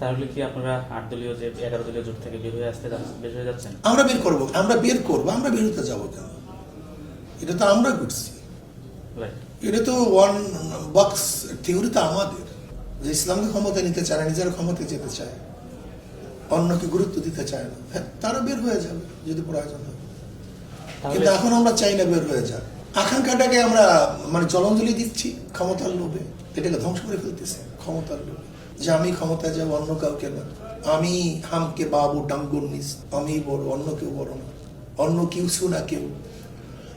তাহলে কি আপনারা 8 দলীয় যে 11 দলীয় জোট থেকে বের হয়ে যাচ্ছেন? আমরা বের করব, আমরা বের হতে যাবো কেন? এটা তো আমরা করছি, এটা তো ওয়ান বক্স থিওরি তো আমাদের, যে ইসলামকে ক্ষমতা নিতে চায় না, নিজের ক্ষমতায় যেতে চায়, অন্যকে গুরুত্ব দিতে চায় না, হ্যাঁ তারা বের হয়ে যাবে যদি প্রয়োজন হয়। কিন্তু এখন আমরা চাই না বের হয়ে যাক। আকাঙ্ক্ষাটাকে আমরা জলাঞ্জলি দিচ্ছি ক্ষমতার লোভে, এটাকে ধ্বংস করে ফেলতেছে ক্ষমতার লোভে, যে আমি ক্ষমতায় যাবো, অন্য কাউকে না, আমি হামকে বাবু ডাঙ্গুর নিস, আমি বড়, অন্য কেউ বড় না, অন্য কেউ শুনা কেউ।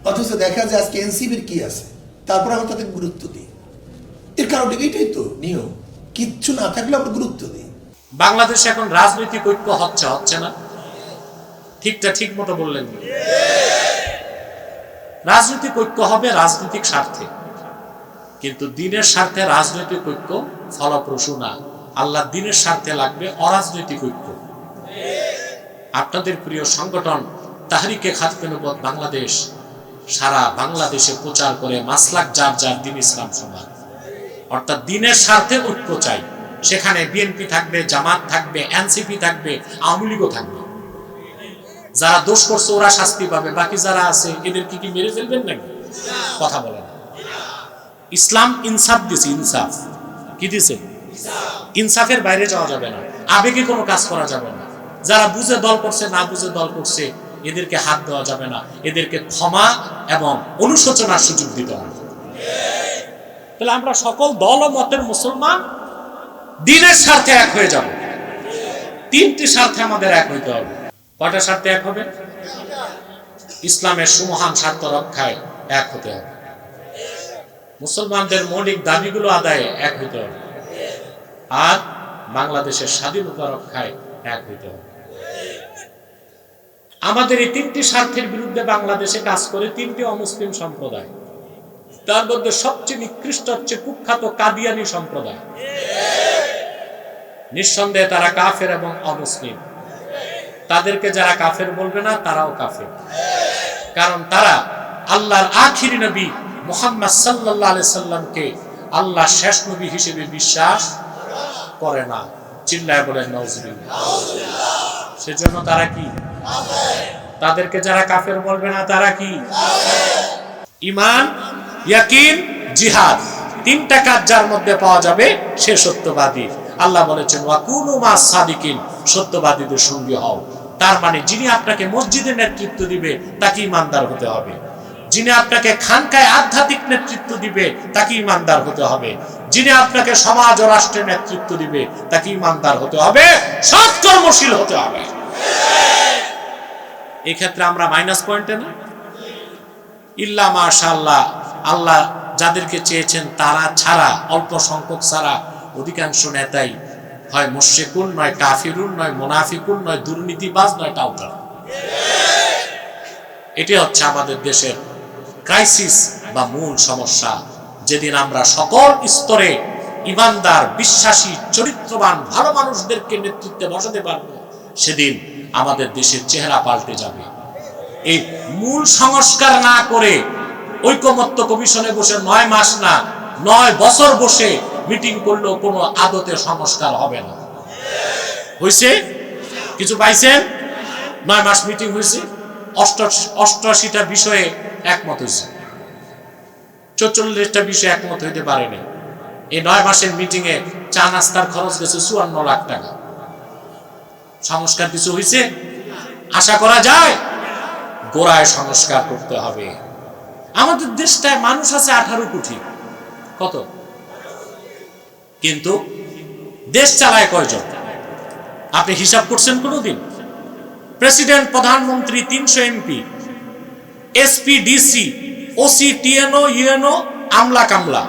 অথচ দেখা যায় আজকে এনসিপির কি আছে, তারপর আমরা তাদের গুরুত্ব দিই। এর কারণ এটাই তো নিয়ম, কিচ্ছু না থাকলে আমরা গুরুত্ব দিই। বাংলাদেশে এখন রাজনৈতিক ঐক্য হচ্ছে না? ঠিকটা ঠিক মতো বললেন। রাজনৈতিক ঐক্য হবে রাজনৈতিক স্বার্থে, কিন্তু দিনের স্বার্থে রাজনৈতিক ঐক্য ফলপ্রসূ না। আল্লাহ দিনের স্বার্থে লাগবে অরাজনৈতিক ঐক্য। আপনাদের প্রিয় সংগঠন তাহরিকে খাতমে নবুয়ত বাংলাদেশ সারা বাংলাদেশে প্রচার করে মাসলাক যার যার দিন ইসলাম সমাজ, অর্থাৎ দিনের স্বার্থে ঐক্য চাই। সেখানে বিএনপি থাকবে, জামাত থাকবে, এনসিপি থাকবে, আওয়ামী লীগও থাকবে। যারা দোষ করছে ওরা শাস্তি পাবে, বাকি যারা আছে এদের কি মেরে ফেলবেন নাকি? কথা বলেন। ইসলাম ইনসাফ দিছে, ইনসাফ কি দিছে? ইনসাফের বাইরে যাওয়া যাবে না, আবেগে কোনো কাজ করা যাবে না। যারা বুঝে দল করছে, না বুঝে দল করছে, এদেরকে হাত দেওয়া যাবে না, এদেরকে ক্ষমা এবং অনুশোচনার সুযোগ দিতে হবে। তাহলে আমরা সকল দল ও মতের মুসলমান দিনের স্বার্থে এক হয়ে যাব। তিনটি স্বার্থে আমাদের এক হইতে হবে। কয়টা স্বার্থে এক হবে? ইসলামের সুমহান স্বার্থ রক্ষায় এক হতে হবে, মুসলমানদের মৌলিক দাবিগুলো আদায়ে এক হইতে হবে, আর বাংলাদেশের স্বাধীনতা রক্ষায় এক হইতে হবে। আমাদের এই তিনটি স্বার্থের বিরুদ্ধে বাংলাদেশে কাজ করে তিনটি অমুসলিম সম্প্রদায়। তার মধ্যে সবচেয়ে নিকৃষ্ট হচ্ছে কুখ্যাত কাদিয়ানি সম্প্রদায়। নিঃসন্দেহে তারা কাফের এবং অমুসলিম। তাদেরকে যারা কাফের বলবে না, তারাও কাফের, কারণ তারা আল্লাহর আখিরি নবী মুহাম্মদ সাল্লাল্লাহু আলাইহি সাল্লামকে আল্লাহ শেষ নবী হিসেবে বিশ্বাস করে না। চিল্লায় বলেন নাউজুবিল্লাহ। সেজন্য তারা কি? তাদেরকে যারা কাফের বলবে না, তারা কি? ঈমান, ইয়াকিন, জিহাদ, তিনটা কাজ যার মধ্যে পাওয়া যাবে সে সত্যবাদী। আল্লাহ বলেছেন ওয়াকুনু মাস সাদিকিন, সত্যবাদীদের সঙ্গী হও। তার মানে যিনি আপনাকে মসজিদে নেতৃত্ব দিবে তাকে ইমানদার হতে হবে, যিনি আপনাকে খানকায় আধ্যাত্মিক নেতৃত্ব দিবে তাকে ইমানদার হতে হবে, যিনি আপনাকে সমাজ ও রাষ্ট্রের নেতৃত্ব দিবে তাকে ইমানদার হতে হবে, সৎ কর্মশীল হতে হবে। এই ক্ষেত্রে আমরা মাইনাস পয়েন্টে না। ইল্লা মাশাআল্লাহ, আল্লাহ যাদেরকে চেয়েছেন তারা ছাড়া, অল্প সংখ্যক ছাড়া অধিকাংশ নেতাই হয় মুশরিকুন, নয় কাফিরুন, নয় মুনাফিকুন, নয় দুর্নীতিবাজ, নয় টাউটার। এটি হচ্ছে আমাদের দেশের ক্রাইসিস বা মূল সমস্যা। যেদিন আমরা সকল স্তরে ইমানদার, বিশ্বাসী, চরিত্রবান, ভালো মানুষদেরকে নেতৃত্বে বসাতে পারবো, সেদিন আমাদের দেশের চেহারা পাল্টে যাবে। এই মূল সংস্কার না করে ঐকমত্য কমিশনে বসে 9 মাস না 9 বছর বসে মিটিং করলেও কোনো আদতে সংস্কার হবে না। হয়েছে? কিছু পাইছেন? 9 মাস মিটিং হয়েছে, 88টা বিষয়ে একমত হয়েছে, 44টা বিষয়ে একমত হইতে পারেনি। এই 9 মাসের মিটিং এ চা নাস্তার খরচ গেছে 54 লাখ টাকা। সংস্কার কিছু হয়েছে? আশা করা যায় গোড়ায় সংস্কার করতে হবে। আমাদের দেশটায় মানুষ আছে 18 কোটি, কত? কিন্তু দেশ চালায় কয়জন? আপনি হিসাব করছেন কোনদিন? প্রেসিডেন্ট, প্রধানমন্ত্রী, 300 MP, SP, DC, OC, TNO, UNO, আমলা কামলা,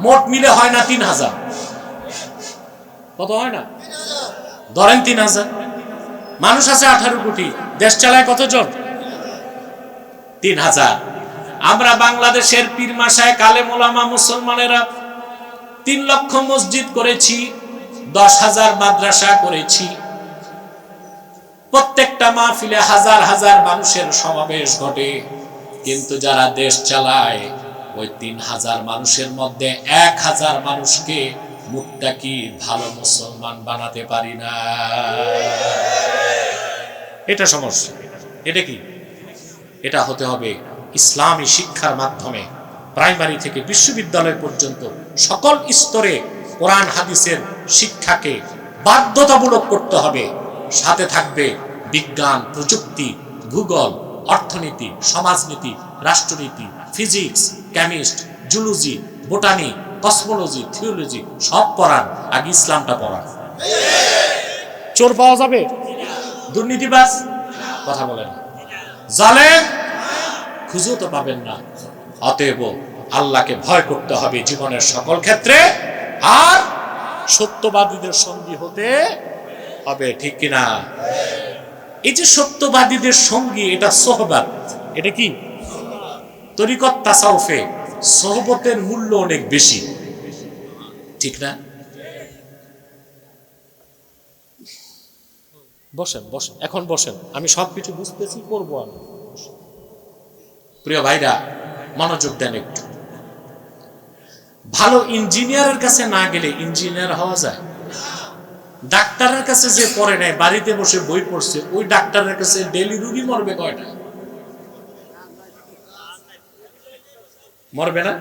মোট মিলে হয় না 3000। কত হয় না? ধরেন 3000। মানুষ আছে 18 কোটি, দেশ চালায় কতজন? 3000। আমরা বাংলাদেশের পীর মাশায়েখ, আলেম ওলামা, মুসলমানেরা 3 লক্ষ মসজিদ করেছি, 10,000 মাদ্রাসা করেছি, প্রত্যেকটা মাহফিলে হাজার হাজার মানুষের সমাবেশ ঘটে। কিন্তু যারা দেশ চালায় ওই 3000 মানুষের মধ্যে 1000 মানুষকে মুত্তাকি ভালো মুসলমান বানাতে পারি না। এটা সমস্যা। এটা কি? এটা হতে হবে ইসলামী শিক্ষার মাধ্যমে প্রাইমারি থেকে বিশ্ববিদ্যালয় পর্যন্ত সকল স্তরে কোরআন হাদিসের শিক্ষাকে বাধ্যতামূলক করতে হবে। সাথে থাকবে বিজ্ঞান, প্রযুক্তি, ভূগোল, অর্থনীতি, সমাজনীতি, রাষ্ট্রনীতি, physics, chemist, zoology, botany, cosmology, theology সব পড়ান। আগে ইসলামটা পড়ান। চোর পাওয়া যাবে? দুর্নীতিবাজ কথা বলেন, জালেম খুঁজেও তো পাবেন না। অতএব আল্লাহকে ভয় করতে হবে জীবনের সকল ক্ষেত্রে, আর সত্যবাদীদের সঙ্গী হতে হবে। ঠিক কিনা? এই যে সত্যবাদীদের সঙ্গী, এটা সোহবত। এটা কি? তরিকত তাসাউফে সোহবতের মূল্য অনেক বেশি, ঠিক না? বসেন বসেন, এখন বসেন, আমি সবকিছু বুঝতেছি, করবো আমি। প্রিয় ভাইরা মনোযোগ দেন একটু। ভালো ইঞ্জিনিয়ারের কাছে না গেলে ইঞ্জিনিয়ার হওয়া যায়? ডাক্তারের কাছে যে পড়ে নাই, বাড়িতে বসে বই পড়ছে, ওই ডাক্তারের কাছে ডেইলি রুগী মরবে কয়টা? মরবে না?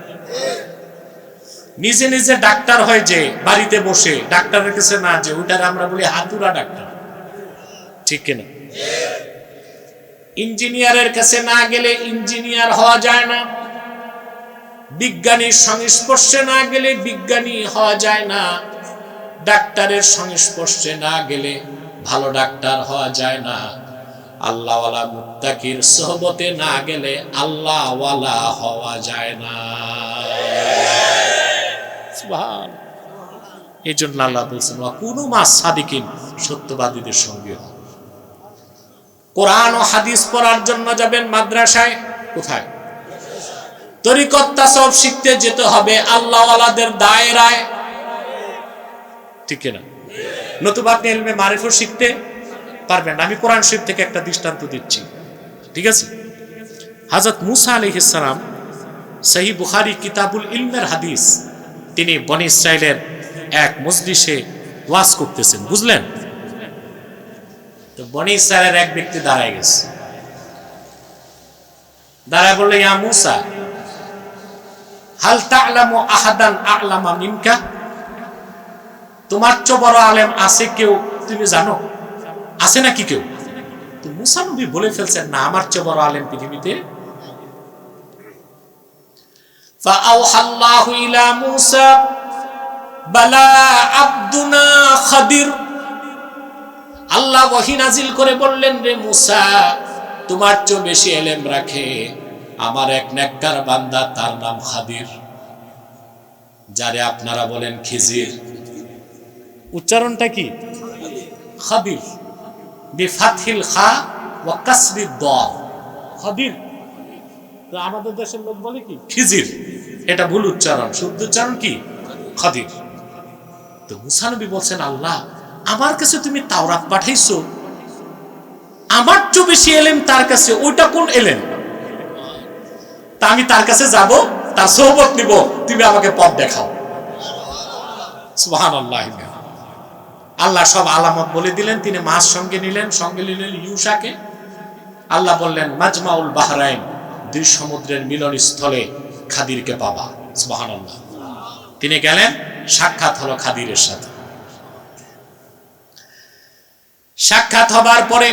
নিজে নিজে ডাক্তার হয় যে বাড়িতে বসে, ডাক্তারের কাছে না যে, ওইটার আমরা বলি হাতুড়া ডাক্তার। ঠিক কিনা? ইঞ্জিনিয়ারের কাছে না গেলে ইঞ্জিনিয়ার হওয়া যায় না। বিজ্ঞানীর সংস্পর্শে না গেলে বিজ্ঞানী হওয়া যায় না। ডাক্তারের সংস্পর্শে না গেলে ভালো ডাক্তার হওয়া যায় না। আল্লাহওয়ালা মুত্তাকির সোহবতে না গেলে আল্লাহওয়ালা হওয়া যায় না। সুবহান। এই জন্য আল্লাহ বলছেন, কুনু মাস সাদিকিন, সত্যবাদীদের সঙ্গে হও। কোরআন ও হাদিস পড়ার জন্য যাবেন মাদ্রাসায়, কোথায়? তরিকত তাসাউফ শিখতে যেতে হবে আল্লাহওয়ালাদের দায়রায়, ঠিক না? নতুবা আপনি ইলমে মারিফত শিখতে পারবেন না। আমি কোরআন শরীফ থেকে একটা দৃষ্টান্ত দিচ্ছি, ঠিক আছে? হযরত মূসা আলাইহিস সালাম, সহিহ বুখারী কিতাবুল ইলমের হাদিস, তিনি বনী ইসরাইলের এক মজলিসে ওয়াজ করতেছেন, বুঝলেন? তো বনী ইসরাইলের এক ব্যক্তি দাঁড়ায় গেছে, দাঁড়ায় বলল, ইয়া মূসা, হাল তা'লামু আহাদান আ'লামা মিনকা? তোমার চেয়ে বড় আলেম আছে কেউ, তুমি জানো? আছে নাকি কেউ? তো মূসা নবী বলে ফেলছেন, না, আমার চেয়ে বড় আলেম পৃথিবীতে। ফাআওহাল্লাহু ইলা মূসা বালা আবদুনা খাদির। আল্লাহ ওহী নাজিল করে বললেন, রে মূসা, তোমার চেয়ে বেশি ইলম রাখে আমার এক নেককার বান্দা, তার নাম খাদির, যারে আপনারা বলেন খিজির। উচ্চারণটা কি? খাদির, বিফাতহিল খা ওয়া কাসরিদ দাদ, খাদির। তো আমাদের দেশের লোক বলে কি? খিজির। এটা ভুল উচ্চারণ, শুদ্ধ উচ্চারণ কি? খাদির। তো মূসা নবী বলছেন, আল্লাহ, আমার কাছে তুমি তাওরাত পাঠাইছো, আমার চেয়ে বেশি ইলম তার কাছে, ওইটা কোন ইলম? তা আমি তার কাছে যাব, তার সোহবত নিব, তুমি আমাকে পথ দেখাও। সুবহানাল্লাহ। আল্লাহ সব আলামত বলে দিলেন, তিনি মাছ সঙ্গে নিলেন, সঙ্গে নিলেন ইউশাকে। আল্লাহ বললেন, মাজমাউল বাহরাইন, দুই সমুদ্রের মিলনস্থলে খাদিরকে পাবা। সুবহানাল্লাহ। তিনি গেলেন, সাক্ষাৎ হলো খাদিরের সাথে। সাক্ষাৎ হবার পরে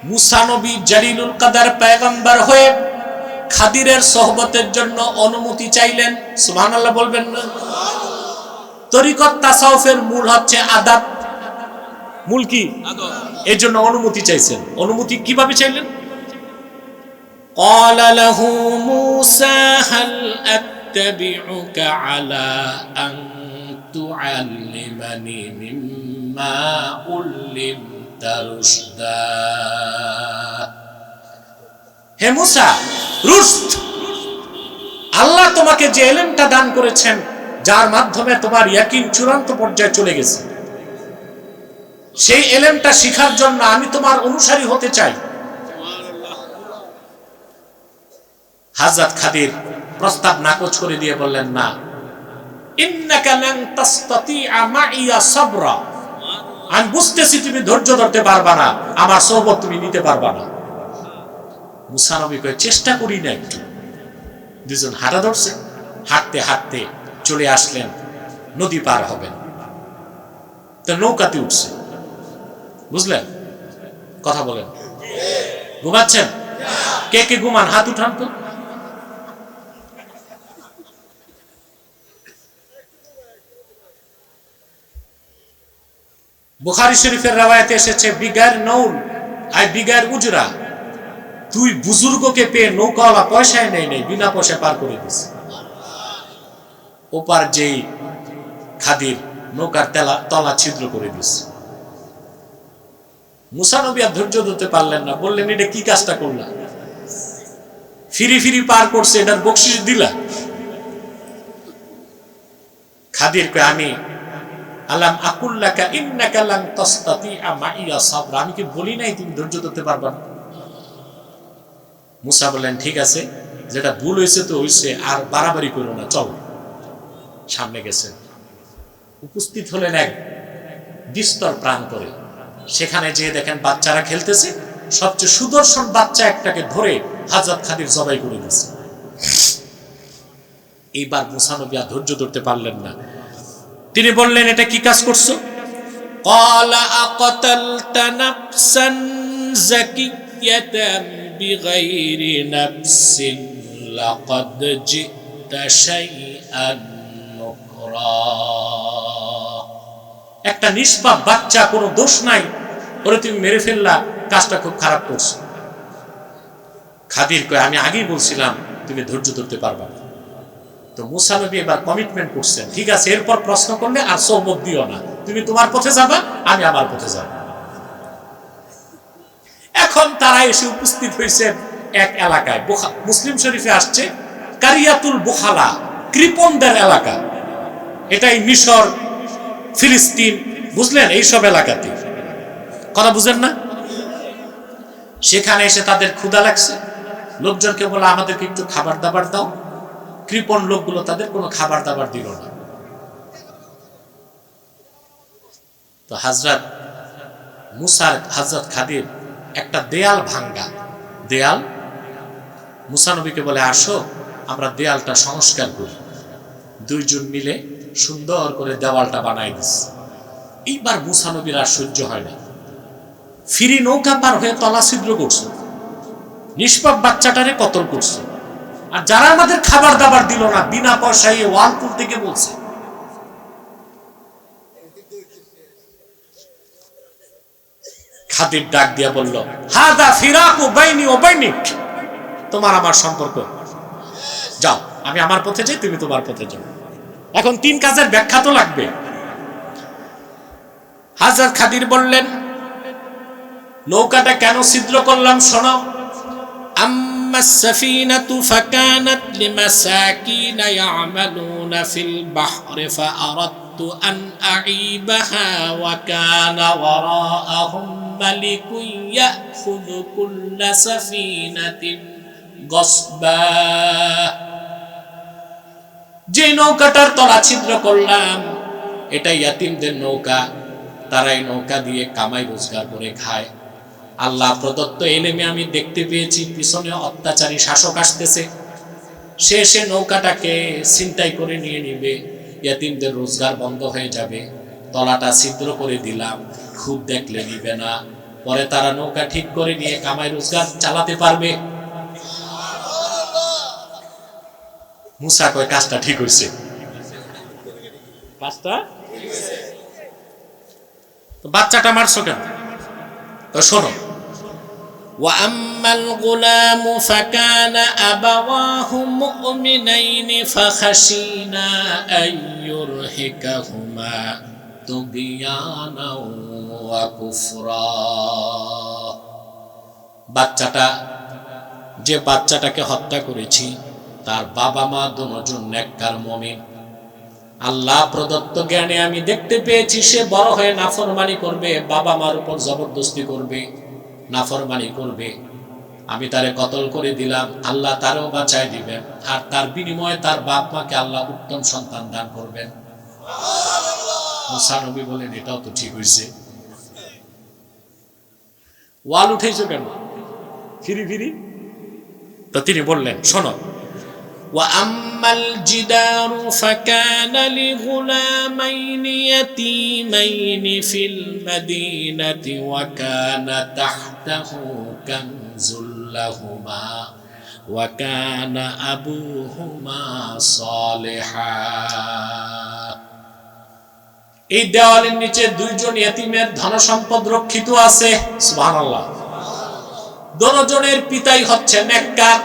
মূসা নবী জালিলুল কাদার পয়গম্বর হয়ে খাদিরের সোহবতের জন্য অনুমতি চাইলেন। সুবহানাল্লাহ বলবেন না? তরিকত তাসাউফের মূল হচ্ছে আদাব। মূল কি? এর জন্য অনুমতি চাইছেন। অনুমতি কিভাবে চাইলেন? ক্বালা লাহু মূসা হাল আত্তাবিউকা আলা আন তুআল্লিমানি মিম্মা উল্লিমতা রুশদা। হে মূসা, রুশদ, আল্লাহ তোমাকে যে ইলমটা দান করেছেন, যার মাধ্যমে তোমার ইয়াকিন চূড়ান্ত পর্যায়ে চলে গেছে, সেই ইলমটা শিখার জন্য আমি তোমার অনুসারী হতে চাই। হযরত খাদির প্রস্তাব নাকচ করে দিয়ে বললেন, না, ইন্নাকা লান তাসতাতিআ মাইয়া সাবরা, আমি বুঝতেছি তুমি ধৈর্য ধরতে পারবা না, আমার সোহবত তুমি নিতে পারবা না। মুসা নবী কয় চেষ্টা করি না একটু। দুজন হাঁটা ধরছে, হাঁটতে হাঁটতে চলে আসলেন নদী পার হবেন, তো নৌকাতে উঠছে। বুঝলেন? কথা বলেন। ঘুমাচ্ছেন? কে কে ঘুমান হাত উঠান তো। বুখারী শরীফের রাওয়ায়াতে এসেছে বিগার নৌল আই বিগার উজরা, দুই বুজুর্গকে পেয়ে নৌকাওয়ালা পয়সায় নেই নেই বিনা পয়সায় পার করে দিছে। ওপার যেই খাদির নৌকার তলা ছিদ্র করে দিছে। মুসা নবী আর ধৈর্য ধরতে পারলেন না, বললেন এটা কি কাজটা করলাম, ফিরি ফিরি পার করছে, এটার বকশিশ দিলা? খাদির কয় আমি আলাম আকুল্লাকা ইন্নাকা লান তাসতাতিআ মাইয়া সাবরা, আমি কি বলি নাই তুমি ধৈর্য ধরতে পারবা না? মুসা বললেন ঠিক আছে, যেটা ভুল হয়েছে তো হয়েছে, আর বাড়াবাড়ি করো না, চলো। সামনে গেছেন, উপস্থিত হলেন এক বিস্তর প্রান্তরে। সেখানে যেয়ে দেখেন বাচ্চারা খেলতেছে, সবচেয়ে সুদর্শন বাচ্চা একটাকে ধরে হযরত খাদির জবাই করে দিয়েছে। এইবার মুসা নবী আর ধৈর্য ধরতে পারলেন না, তিনি বললেন এটা কি কাজ করছো? ক্বালা আকাতালতা নাফসান যাকিয়াতান বিগাইরি নাফসিন লাকাদ জিতা শাইআন নুকরা, একটা নিষ্পাপ বাচ্চা, কোনো দোষ নাই, ওরে তুমি মেরে ফেললা, কাজটা খুব খারাপ করছো। খাদির কয় আমি আগেই বলছিলাম তুমি ধৈর্য ধরতে পারবা না। তো মুসা নবী এবার কমিটমেন্ট করছেন, ঠিক আছে এরপর প্রশ্ন করলে আর সোহবত দিও না, তুমি তোমার পথে যাবা, আমি আমার পথে যাব। এখন তারা এসে উপস্থিত হয়েছে এক এলাকায়, মুসলিম শরীফে আসছে কারিয়াতুল বুখালা, কৃপণদের এলাকা। এটাই মিশর, ফিলিস্তিন, বুঝলেন, এইসব এলাকাতে। কথা বুঝেন না? সেখানে এসে তাদের ক্ষুধা লাগছে, লোকজনকে বলে আমাদেরকে একটু খাবার দাবার দাও। কৃপণ লোকগুলো তাদের কোনো খাবার দাবার দিল না। তো হযরত মুসার হযরত খাদির একটা দেয়াল ভাঙ্গা, দেয়াল, মুসা নবীকে বলে আসো আমরা দেয়ালটা সংস্কার করি। দুইজন মিলে সুন্দর করে দেওয়ালটা বানাই দিচ্ছে। এইবার মুসা নবীর আর সহ্য হয় না, ফিরি নৌকা পার হয়ে তলা ছিদ্র করছে, নিষ্পাপ বাচ্চাটারে কতল করছে। আর যারা আমাদের খাবার দাবার দিল না, বিনা পয়সায় ওয়াল তুলতে গিয়ে বলছে। খাদির ডাক দিয়া বলল হাদা ফিরাকু বাইনি ওয়া বাইনিক, তোমার আমার সম্পর্ক, যাও আমি আমার পথে যাই, তুমি তোমার পথে যাও। এখন তিন কাজের ব্যাখ্যা তো লাগবে। হযরত খাদির বললেন নৌকাটা কেন ছিদ্র করলাম শোনো। أما السفينة فكانت لمساكين يعملون في البحر فأردت أن أعيبها وكان وراءهم ملك يأخذ كل سفينة غصبا, যে নৌকাটার তলা ছিদ্র করলাম এটা ইয়াতিমদের নৌকা, তারাই নৌকা দিয়ে কামাই রোজগার করে খায়। আল্লাহ প্রদত্ত এলেমে আমি দেখতে পেয়েছি পিছনে অত্যাচারী শাসক আসতেছে, সে নৌকাটাকে ছিনতাই করে নিয়ে নিবে, ইয়াতিমদের রোজগার বন্ধ হয়ে যাবে। তলাটা ছিদ্র করে দিলাম, খুব দেখলে নিবে না, পরে তারা নৌকা ঠিক করে নিয়ে কামাই রোজগার চালাতে পারবে। মুসা কয় কাজটা ঠিক হয়েছে, কাজটা। তো বাচ্চাটা মারছো কেন? তো শোনো, وأما الغلام فكان أبواه مؤمنين فخشينا أن يرهقهما طغيانا وكفرا, যে বাচ্চাটাকে হত্যা করেছি তার বাবা মা দুজন নেককার মুমিন। আল্লাহ প্রদত্ত জ্ঞানে আমি দেখতে পেয়েছি সে বড় হয়ে নাফরমানি করবে, বাবা মার উপর জবরদস্তি করবে, নাফরমানি করবে। আমি তারে কতল করে দিলাম, আল্লাহ তারও বাঁচাই দিবেন, আর তার বিনিময়ে তার বাপ মাকে আল্লাহ উত্তম সন্তান দান করবেন। মুসা নবী বলেন, এটাও তো ঠিক হয়েছে। ওয়াল উঠেছো কেন ফিরি ফিরি? তো তিনি বললেন, শোনো, وأما الجدار فكان لغلامين يتيمين في المدينة وكان تحته كنز لهما وكان أبوهما صالحا। এই দেওয়ালের নিচে দুইজন ইতিমের ধন সম্পদ রক্ষিত আছে। সুবহানাল্লাহ। দুজনের পিতাই হচ্ছে নেককার।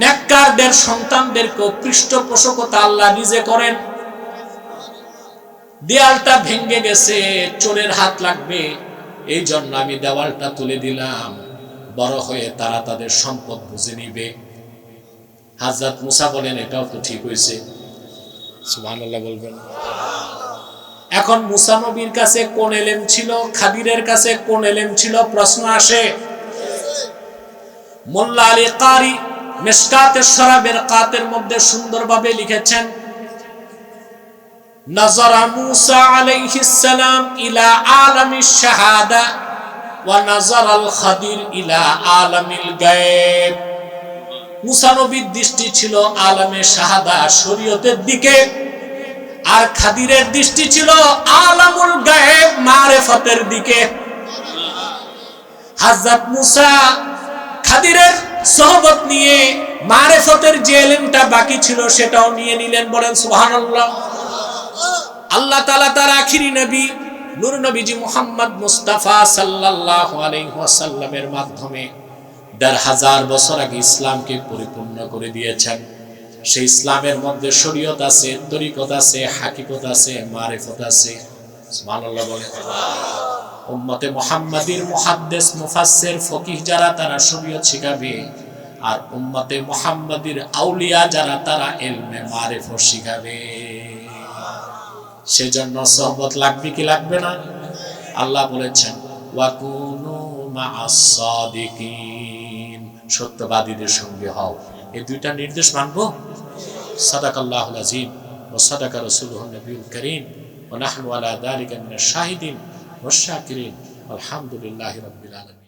নেককারদের সন্তানদেরকে পৃষ্ঠপোষকতা আল্লাহ নিজে করেন। দেয়ালটা ভেঙে গেছে, চোরের হাত লাগবে, এই জন্য আমি দেওয়ালটা তুলে দিলাম, বড় হয়ে তারা তাদের সম্পদ বুঝে নিবে। হযরত মুসা বলেন, এটাও তো ঠিক হয়েছে। সুবহানাল্লাহ বলবেন। এখন মুসা নবীর কাছে কোন ইলম ছিল, খাদিরের কাছে কোন ইলম ছিল? প্রশ্ন আসে। মোল্লা আলী কারি মিশকাতুশ শরাবের কাতের মধ্যে সুন্দরভাবে লিখেছেন, নাযারা মুসা আলাইহিস সালাম ইলা আলামিশ শাহাদা ওয়া নাযারাল খাদির ইলা আলামিল গায়ব। মুসা নবীর দৃষ্টি ছিল আলামে শাহাদা, শরীয়তের দিকে, আর খাদিরের দৃষ্টি ছিল আলামুল গায়ব, মারিফতের দিকে। হযরত মুসা খাদিরের সোহবত নিয়ে মারিফতের যে ইলমটা বাকি ছিল সেটাও নিয়ে নিলেন। বলেন সুবহানাল্লাহ। আল্লাহ তাআলা তার আখিরি নবী নূর নবীজি মুহাম্মদ মুস্তাফা সাল্লাল্লাহু আলাইহি ওয়াসাল্লামের মাধ্যমে ১৫০০ বছর আগে ইসলামকে পরিপূর্ণ করে দিয়েছেন। সেই ইসলামের মধ্যে শরীয়ত আছে, তরিকত আছে, হাকিকত আছে, মারিফত আছে। সুবহানাল্লাহ বলেন। উম্মতে মুহাম্মাদির মুহাদ্দিস, মুফাসসির, ফকিহ যারা, তারা শরীয়ত শিখাবে, আর উম্মতে মুহাম্মাদির আউলিয়া যারা, তারা ইলমে মারিফত শিখাবে। সেজন্য সোহবত লাগবে কি লাগবে না? আল্লাহ বলেছেন, ওয়াকুনু মা'আস সাদিকিন, সত্যবাদীদের সঙ্গে হও। এই দুইটা নির্দেশ মানবো। সাদাকাল্লাহুল আযীম ওয়া সাদাকা রাসূলুহুন নবিয়্যুল কারীম ওয়া নাহনু আলা যালিকা মিনাশ শাহিদিন ওয়াশ শাকিরিন। আলহামদুলিল্লাহি রাব্বিল আলামিন।